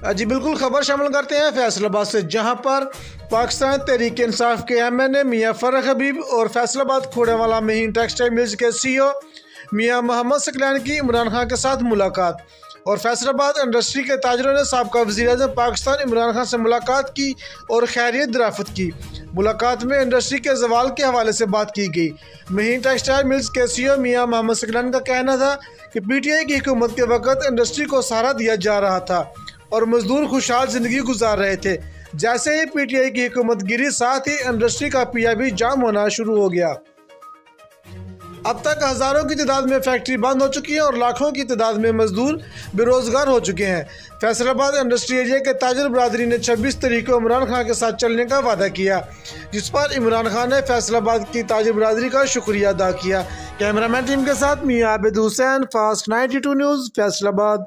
जी बिल्कुल, खबर शामिल करते हैं फैसलाबाद से, जहां पर पाकिस्तान तहरीक इंसाफ के MNA मियां फरख हबीब और फैसलाबाद खोड़ेवाला महीन टेक्सटाइल मिल्स के CEO मियां मोहम्मद सकलैन की इमरान खान के साथ मुलाकात। और फैसलाबाद इंडस्ट्री के ताजरों ने साबका वज़ीर-ए-आज़म पाकिस्तान इमरान खान से मुलाकात की और खैरियत दराफ्त की। मुलाकात में इंडस्ट्री के ज़वाल के हवाले से बात की गई। महीन टेक्सटाइल मिल्स के CEO मियां मोहम्मद सकलैन का कहना था कि PTI की हुकूमत के वक्त इंडस्ट्री को सहारा दिया जा रहा था और मजदूर खुशहाल ज़िंदगी गुजार रहे थे। जैसे ही PTI की हुकूमत गिरी, साथ ही इंडस्ट्री का पिया भी जाम होना शुरू हो गया। अब तक हज़ारों की तादाद में फैक्ट्री बंद हो चुकी है और लाखों की तादाद में मजदूर बेरोज़गार हो चुके हैं। फैसलाबाद इंडस्ट्री एरिया के ताजर बरादरी ने 26 तारीख को इमरान खान के साथ चलने का वादा किया, जिस पर इमरान खान ने फैसलाबाद की ताजर बरादरी का शुक्रिया अदा किया। कैमरामैन टीम के साथ मियां आबिद हुसैन, फास्ट 92 न्यूज़, फैसलाबाद।